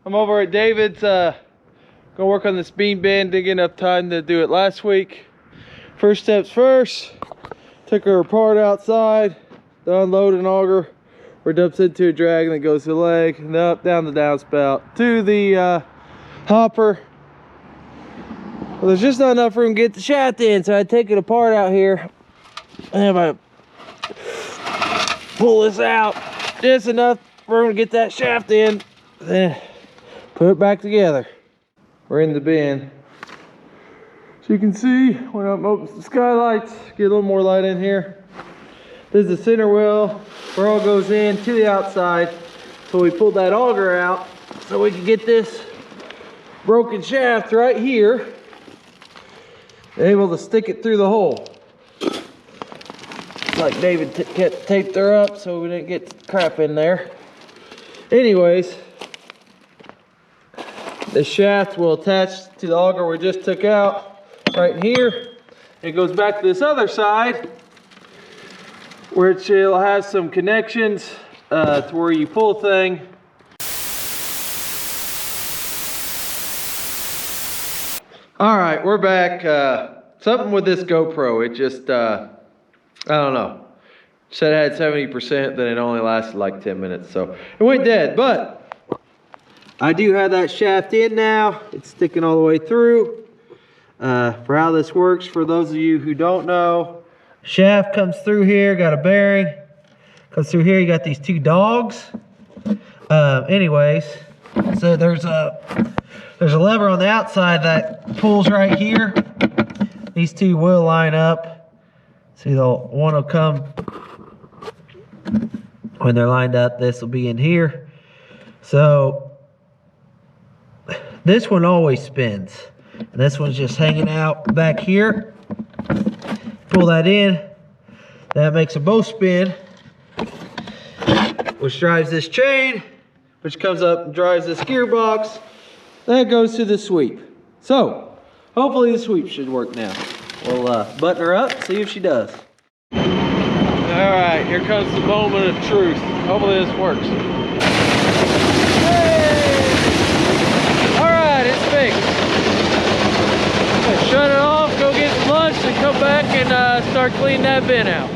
I'm over at David's, gonna work on this bean bin. Didn't get enough time to do it last week. First steps first, took her apart outside, to unload an auger, where it dumps into a drag and then goes to the leg, and up, down the downspout, to the hopper. Well, there's just not enough room to get the shaft in, so I take it apart out here. And I pull this out, just enough room to get that shaft in, then put it back together. We're in the bin. So you can see when I open the skylights, get a little more light in here. This is the center wheel where all goes in to the outside. So we pulled that auger out so we can get this broken shaft right here, able to stick it through the hole. Like David taped her up so we didn't get crap in there. Anyways, the shaft will attach to the auger we just took out right here. It goes back to this other side, which will have some connections to where you pull a thing. All right, we're back. Something with this GoPro, it just, I don't know. Said it had 70%, then it only lasted like 10 minutes, so it went dead. But I do have that shaft in now. It's sticking all the way through. For how this works, for those of you who don't know, shaft comes through here, got a bearing. Comes through here, you got these two dogs. Anyways, so there's a lever on the outside that pulls right here. These two will line up. See, one will come when they're lined up. This will be in here. So this one always spins, and this one's just hanging out back here. Pull that in. That makes them both spin, which drives this chain, which comes up and drives this gearbox. That goes to the sweep. So hopefully the sweep should work now. We'll button her up, see if she does. All right, here comes the moment of truth. Hopefully this works. Hey! All right, it's fixed. Shut it off, go get some lunch, and come back and start cleaning that bin out.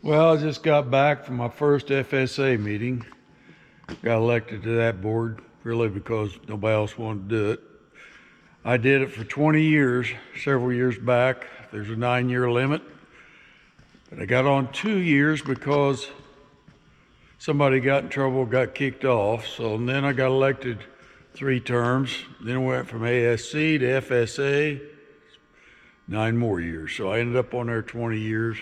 Well, I just got back from my first FSA meeting. Got elected to that board, really because nobody else wanted to do it. I did it for 20 years, several years back. There's a 9-year limit. But I got on 2 years because somebody got in trouble, got kicked off. So then I got elected 3 terms. Then went from ASC to FSA, 9 more years. So I ended up on there 20 years.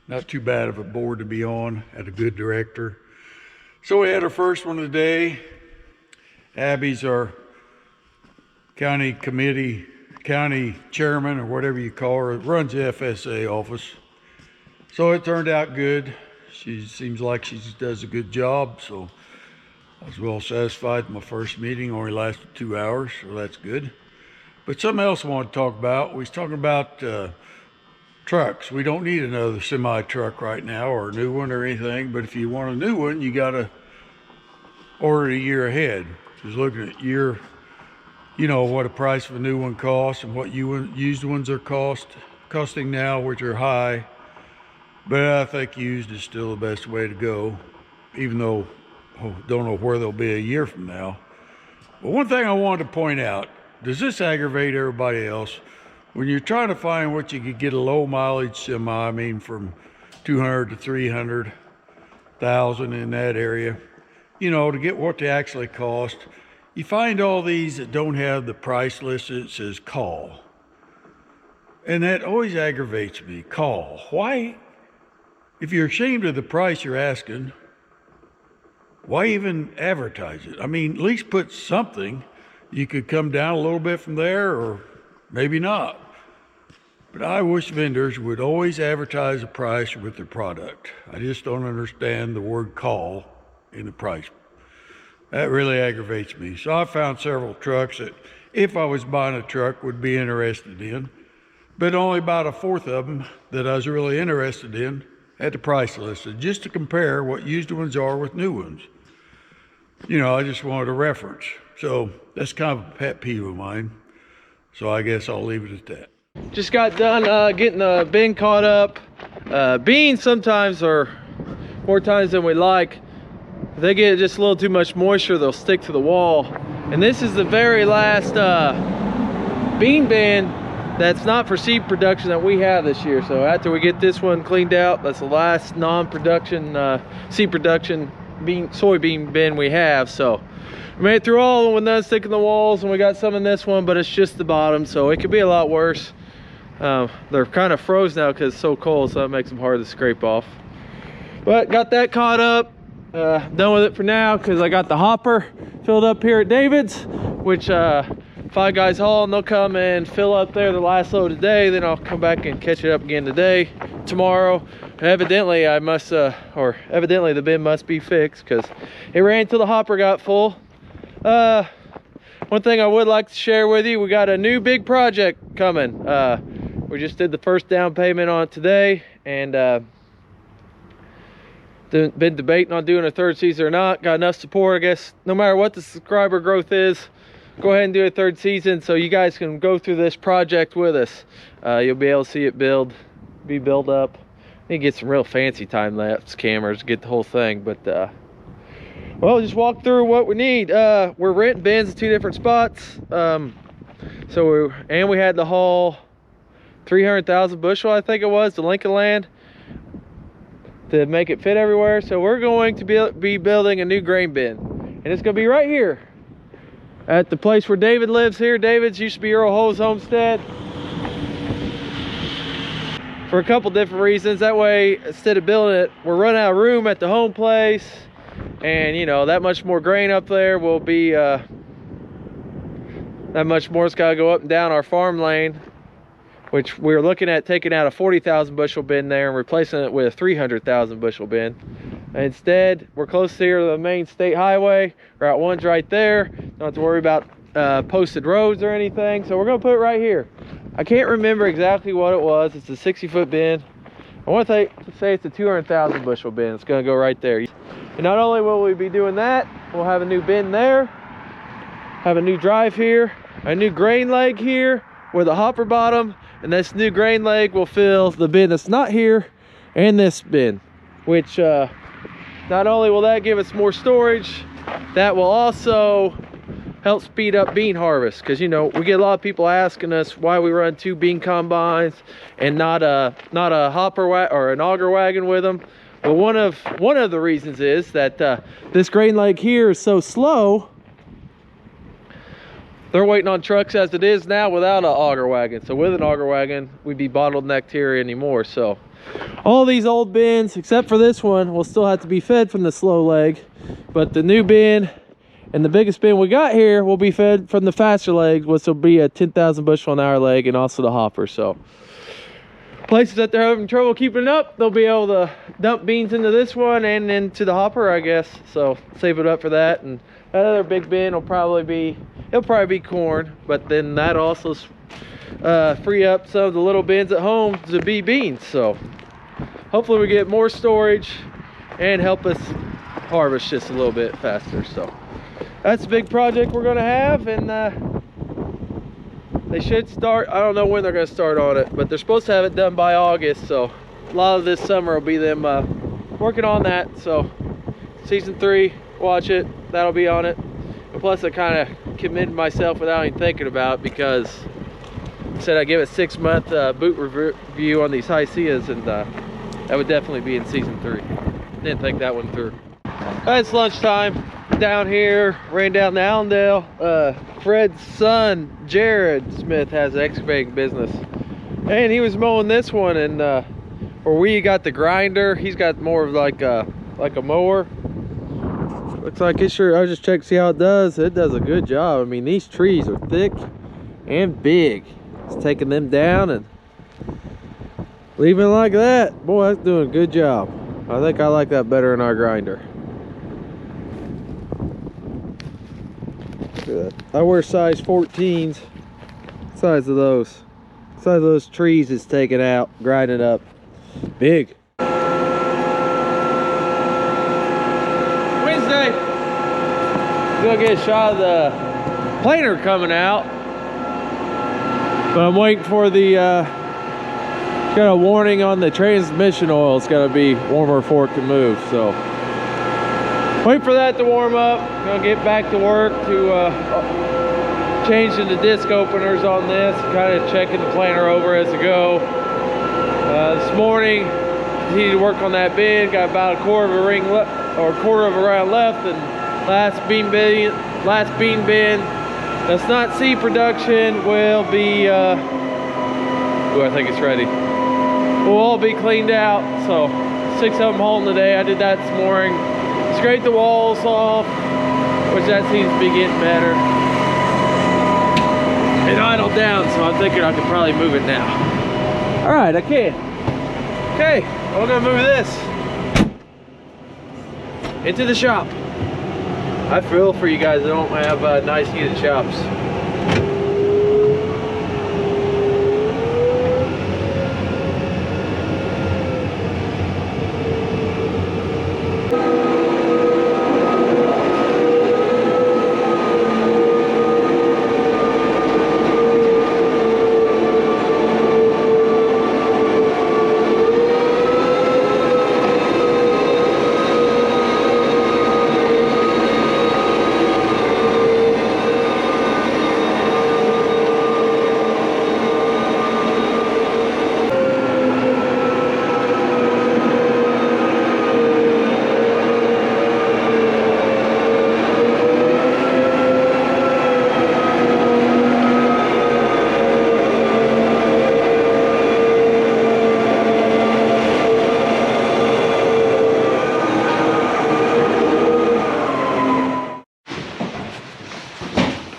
Not too bad of a board to be on, had a good director. So we had our first one today. Abby's our county chairman, or whatever you call her, runs the FSA office. So it turned out good. She seems like she does a good job, so I was well satisfied. My first meeting only lasted 2 hours, so that's good. But something else I want to talk about. We was talking about trucks. We don't need another semi truck right now, or a new one or anything, but if you want a new one, you got to order a year ahead. Just looking at year, you know, what a price of a new one costs and what used ones are costing now, which are high. But I think used is still the best way to go, even though don't know where they'll be a year from now. But one thing I wanted to point out, does this aggravate everybody else? When you're trying to find what you could get a low mileage semi, I mean from 200 to 300,000 in that area, you know, to get what they actually cost. You find all these that don't have the price listed. It says call. And that always aggravates me. Call. Why? If you're ashamed of the price you're asking, why even advertise it? I mean, at least put something. You could come down a little bit from there, or maybe not. But I wish vendors would always advertise the price with their product. I just don't understand the word call in the price. That really aggravates me. So I found several trucks that, if I was buying a truck, would be interested in. But only about a fourth of them that I was really interested in had the price listed, just to compare what used ones are with new ones. You know, I just wanted a reference. So that's kind of a pet peeve of mine. So I guess I'll leave it at that. Just got done getting the bin caught up. Beans sometimes, or more times than we like, if they get just a little too much moisture, they'll stick to the wall. And this is the very last bean bin that's not for seed production that we have this year. So after we get this one cleaned out, that's the last non-production seed production soybean bin we have. So we made it through all of them with none sticking the walls, and we got some in this one, but it's just the bottom, so it could be a lot worse. They're kind of froze now because it's so cold, so that makes them hard to scrape off. But got that caught up. Done with it for now because I got the hopper filled up here at David's, which 5 guys haul, and they'll come and fill up there the last load today. Then I'll come back and catch it up again tomorrow. Evidently evidently the bin must be fixed because it ran till the hopper got full. One thing I would like to share with you, we got a new big project coming. We just did the first down payment on it today, and been debating on doing a third season or not. Got enough support, I guess, no matter what the subscriber growth is, go ahead and do a third season so you guys can go through this project with us. You'll be able to see it be built up. I need to get some real fancy time-lapse cameras to get the whole thing, but well, just walk through what we need. We're renting bins in 2 different spots. We had to haul 300,000 bushel, I think it was, to Lincoln Land to make it fit everywhere. So we're going to be building a new grain bin, and it's going to be right here at the place where David lives here. David's used to be Earl Ho's homestead, for a couple different reasons. That way, instead of building it, we're running out of room at the home place, and you know, that much more grain up there will be that much more has got to go up and down our farm lane, which we're looking at taking out a 40,000 bushel bin there and replacing it with a 300,000 bushel bin. Instead, we're close here to the main state highway. Route 1's right there. Don't have to worry about posted roads or anything. So we're going to put it right here. I can't remember exactly what it was. It's a 60-foot bin. I want to say it's a 200,000 bushel bin. It's going to go right there. And not only will we be doing that, we'll have a new bin there, have a new drive here, a new grain leg here with a hopper bottom, and this new grain leg will fill the bin that's not here and this bin, which not only will that give us more storage, that will also help speed up bean harvest, because you know, we get a lot of people asking us why we run 2 bean combines and not a hopper or an auger wagon with them. Well, one of the reasons is that this grain leg here is so slow. They're waiting on trucks as it is now without an auger wagon. So with an auger wagon, we'd be bottlenecked here anymore. So all these old bins, except for this one, will still have to be fed from the slow leg. But the new bin and the biggest bin we got here will be fed from the faster leg, which will be a 10,000 bushel an hour leg, and also the hopper. So places that they're having trouble keeping up, they'll be able to dump beans into this one and into the hopper, I guess. So save it up for that. And that other big bin will probably be corn, but then that also free up some of the little bins at home to be beans. So hopefully we get more storage and help us harvest just a little bit faster. So that's a big project we're going to have, and they should start. I don't know when they're going to start on it, but they're supposed to have it done by August. So a lot of this summer will be them working on that. So season 3, watch it, that'll be on it. And plus I kind of committed myself without even thinking about it, because I said I'd give it 6-month boot review on these Hiseas, and that would definitely be in season 3. Didn't think that one through. It's lunchtime down here. Ran down to Allendale. Fred's son, Jared Smith, has an excavating business, and he was mowing this one, and where we got the grinder, he's got more of like a mower. Looks like it sure. I was just checking to see how it does. It does a good job. I mean, these trees are thick and big. It's taking them down and leaving it like that. Boy, that's doing a good job. I think I like that better than our grinder. Look at that. I wear size 14s. Size of those. Size of those trees it's taking out, grinding up. Big. Wednesday. Gonna get a shot of the planer coming out. But I'm waiting for the got a warning on the transmission oil. It's gotta be warmer before it can move. So wait for that to warm up. Gonna get back to work to changing the disc openers on this, kind of checking the planer over as I go. This morning, continued to work on that bin. Got about a quarter of a ring or a quarter of a round left, and last bean bin that's not seed production will be. I think it's ready. Will all be cleaned out. So 6 of them hauling today. I did that this morning. Scraped the walls off, which that seems to be getting better. It idled down, so I'm thinking I could probably move it now. All right, I can. Okay, I'm gonna move this into the shop. I feel for you guys that don't have nice heated shops.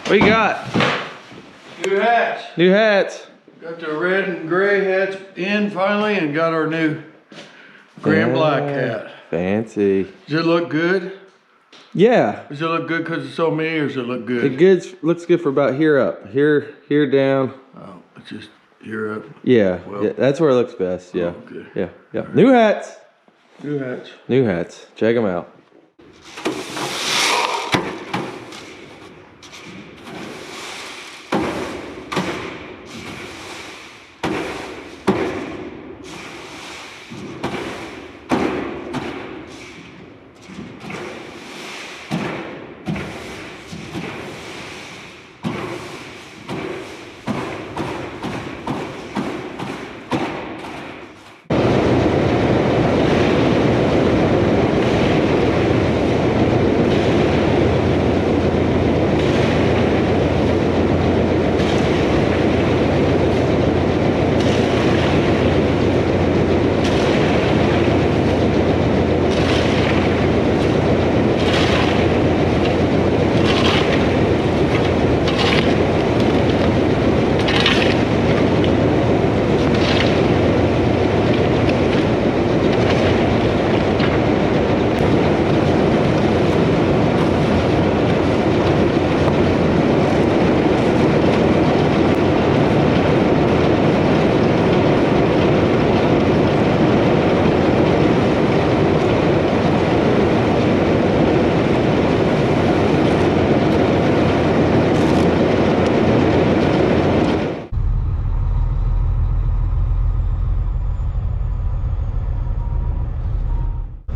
What you got? New hats. New hats. Got the red and gray hats in finally, and got our new gray and black hat. Fancy. Does it look good? Yeah. Does it look good because it's so many, or does it look good? Looks good for about here up. Here down. Oh, it's just here up. Yeah, Well, yeah, that's where it looks best. Yeah. Oh, okay. Yeah. Yeah. Right. New hats. New hats. New hats. Check them out.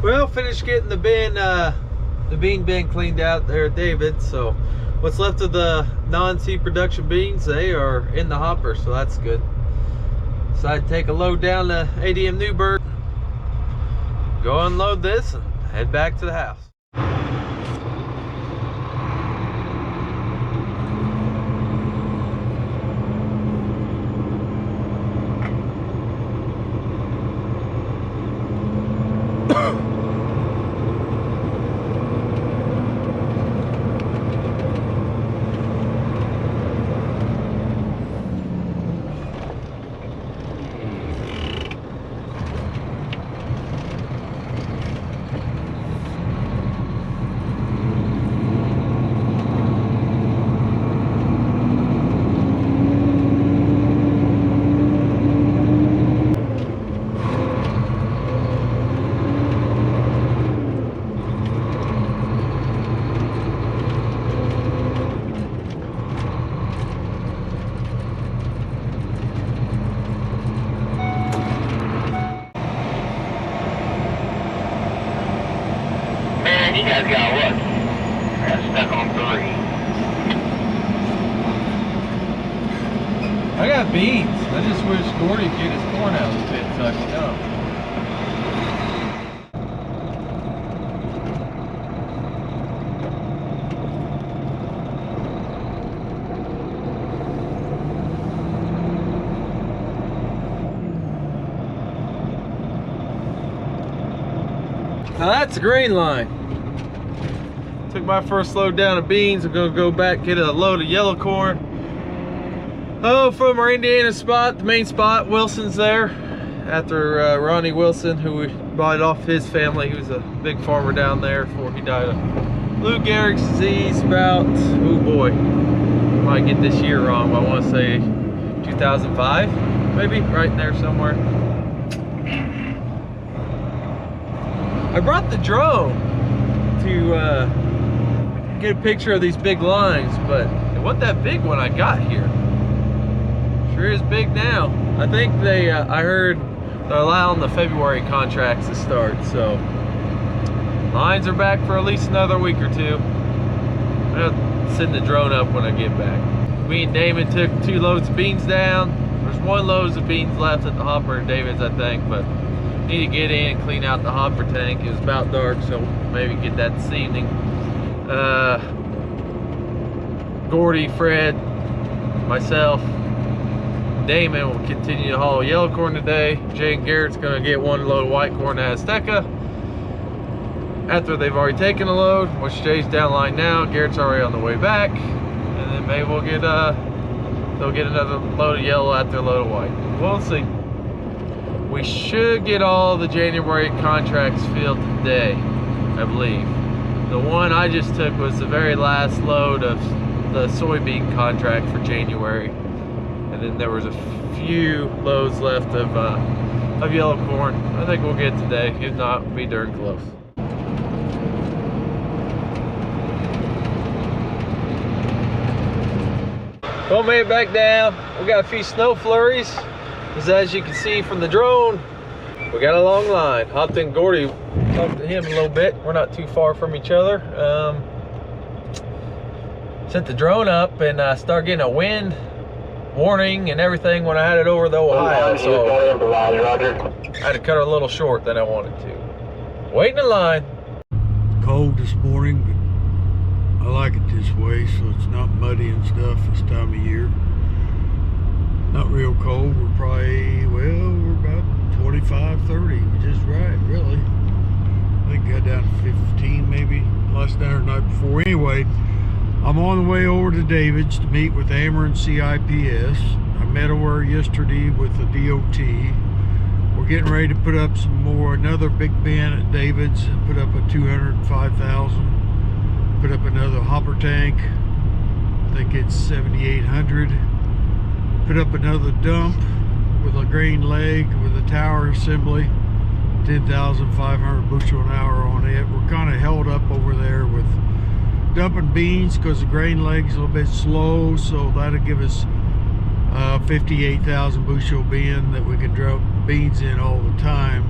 Well, finished getting the bean bin cleaned out there at David. So what's left of the non-seed production beans, they are in the hopper, so that's good. Decided to take a load down to ADM Newberg, go unload this and head back to the house. I got beans. I just wish Gordy could get his corn out of the pit so I could dump. Now that's the green line. Took my first load down of beans. I'm gonna go back get a load of yellow corn. Oh, from our Indiana spot, the main spot. Wilson's there. After Ronnie Wilson, who we bought it off his family. He was a big farmer down there before he died of Lou Gehrig's disease about, oh boy, might get this year wrong, but I want to say 2005, maybe, right in there somewhere. I brought the drone to get a picture of these big lines, but it wasn't that big when I got here. Sure is big now. I think they, I heard they're allowing the February contracts to start, so lines are back for at least another week or two. I'll send the drone up when I get back. Me and Damon took 2 loads of beans down. There's 1 load of beans left at the hopper in David's, I think, but need to get in and clean out the hopper tank. It was about dark, so maybe get that this evening. Gordy, Fred, myself, Damon will continue to haul yellow corn today. Jay and Garrett's gonna get 1 load of white corn to Azteca after they've already taken a load, which Jay's down line now. Garrett's already on the way back, and then maybe we'll get they'll get another load of yellow after a load of white. We'll see. We should get all the January contracts filled today, I believe. The one I just took was the very last load of the soybean contract for January. And then there was a few loads left of yellow corn. I think we'll get today. If not, we'll be darn close. Well, made it back down. We got a few snow flurries. As you can see from the drone, we got a long line. Hopped in Gordy, talked to him a little bit. We're not too far from each other. Sent the drone up and started getting a wind warning and everything when I had it over the Ohio. So I had to cut her a little short than I wanted to. Waiting in line. Cold this morning, but I like it this way so it's not muddy and stuff this time of year. Not real cold. We're probably, well, we're about 25, 30, which is right, really. I think got down to 15 maybe last night or night before. Anyway, I'm on the way over to David's to meet with Amber and CIPS. I met over yesterday with the DOT. We're getting ready to put up some more, another big bin at David's, put up a 205,000. Put up another hopper tank. I think it's 7,800. Put up another dump with a grain leg with a tower assembly, 10,500 bushel an hour on it. We're kind of held up over there with dumping beans because the grain leg's a little bit slow, so that'll give us 58,000 bushel bin that we can drop beans in all the time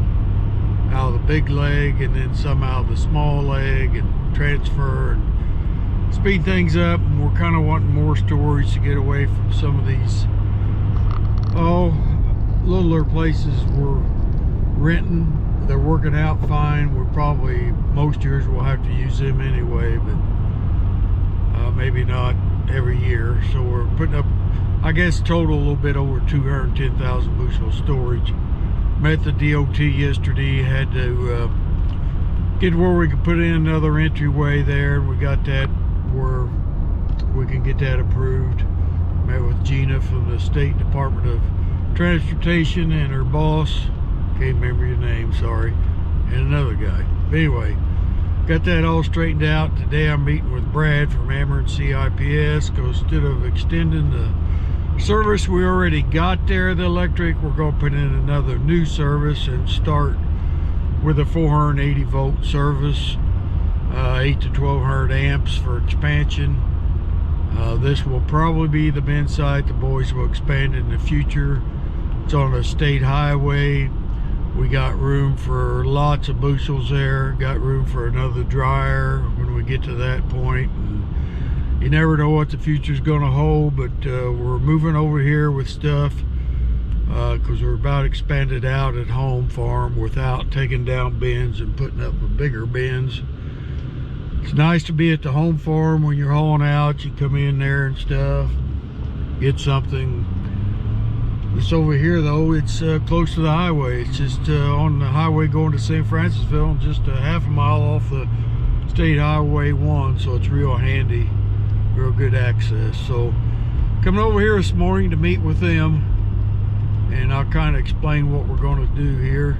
out of the big leg, and then some out of the small leg, and transfer and speed things up. And we're kind of wanting more storage to get away from some of these littler places we're renting. They're working out fine. We're probably, most years we'll have to use them anyway, but maybe not every year. So we're putting up, I guess, total a little bit over 210,000 bushel storage. Met the DOT yesterday, had to get where we could put in another entryway there. We got that where we can get that approved. Met with Gina from the State Department of Transportation and her boss, can't remember your name, sorry, and another guy. But anyway, got that all straightened out. Today I'm meeting with Brad from Amber and CIPS, because instead of extending the service we already got there, the electric, we're going to put in another new service and start with a 480 volt service, 8 to 1200 amps for expansion. This will probably be the bin site. The boys will expand in the future. It's on a state highway. We got room for lots of bushels there. Got room for another dryer when we get to that point. And You never know what the future's gonna hold, but we're moving over here with stuff because we're about expanded out at home farm without taking down bins and putting up bigger bins. It's nice to be at the home farm when you're hauling out. You come in there and stuff, get something. This over here though, it's close to the highway. It's just on the highway going to St. Francisville, just a half a mile off the State Highway 1, so it's real handy, real good access. So coming over here this morning to meet with them, and I'll kind of explain what we're going to do here.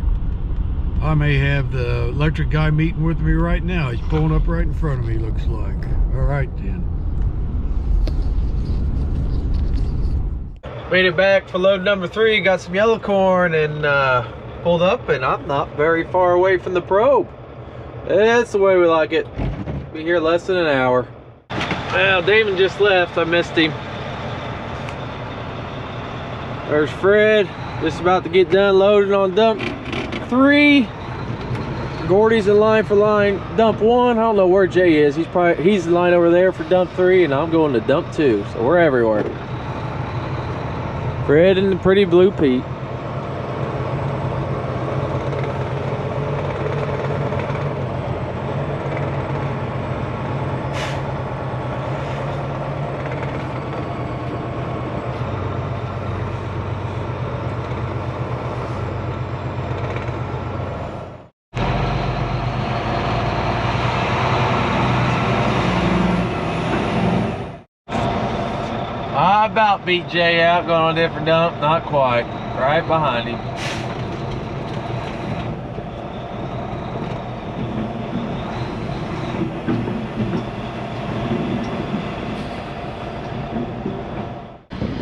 I may have the electric guy meeting with me right now. He's pulling up right in front of me, looks like. All right then. Made it back for load number 3, got some yellow corn, and pulled up, and I'm not very far away from the probe. That's the way we like it. Be here less than an hour. Well, Damon just left, I missed him. There's Fred, just about to get done loading on dump 3. Gordy's in line for dump 1. I don't know where Jay is. He's in line over there for dump 3, and I'm going to dump 2, so we're everywhere. Fred and the pretty blue Pete. I about beat Jay out going on a different dump, not quite. Right behind him.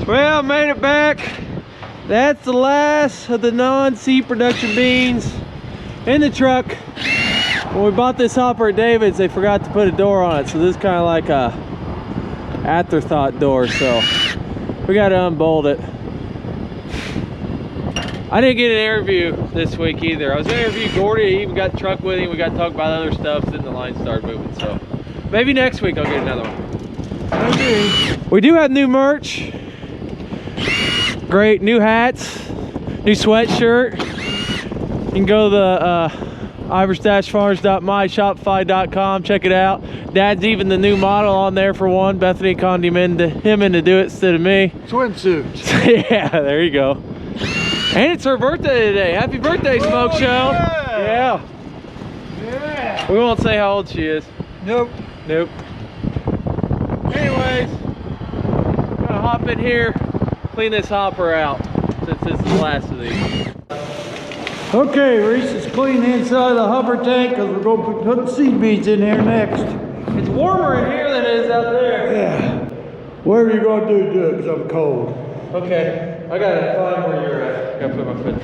Well, made it back. That's the last of the non-seed production beans in the truck. When we bought this hopper at David's, they forgot to put a door on it, so this is kind of like a afterthought door, so we got to unbolt it. I didn't get an interview this week either. I was going to interview Gordy. I even got the truck with him. We got to talk about other stuff. Then the line started moving, so maybe next week I'll get another one. Okay. We do have new merch. Great new hats, new sweatshirt. You can go to the Ivers-Farms.myshopify.com. Check it out. Dad's even the new model on there for one. Bethany conned him in to do it instead of me. Swimsuits. Yeah, there you go. And it's her birthday today. Happy birthday, Smoke Show. Yeah. Yeah. We won't say how old she is. Nope. Nope. Anyways, I'm gonna hop in here, clean this hopper out since this is the last of these. Okay, Reese is cleaning the inside of the hopper tank because we're going to be putting seed beads in there next. It's warmer in here than it is out there. Yeah. Whatever you're going to do it because I'm cold. Okay, I gotta find where you're at. I gotta put my foot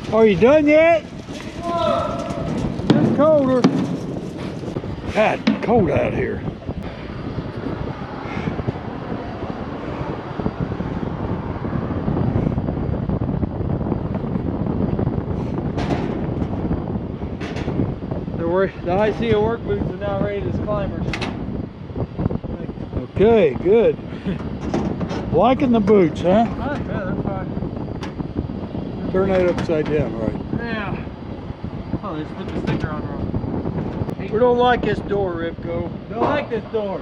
there. Are you done yet? It's colder. God, cold out here. The Hisea work boots are now rated as climbers. Okay, good. Liking the boots, huh? Yeah, they're fine. Turn that upside down, right? Yeah. Oh, they just put the sticker on wrong. We don't like this door, Ripco. Don't like this door.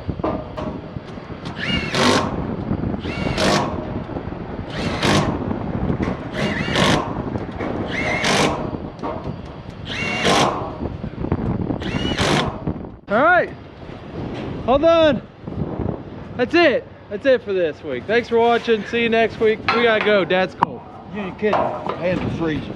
All right, all done. That's it. That's it for this week. Thanks for watching. See you next week. We gotta go. Dad's cold. You ain't kidding. Hands are freezing.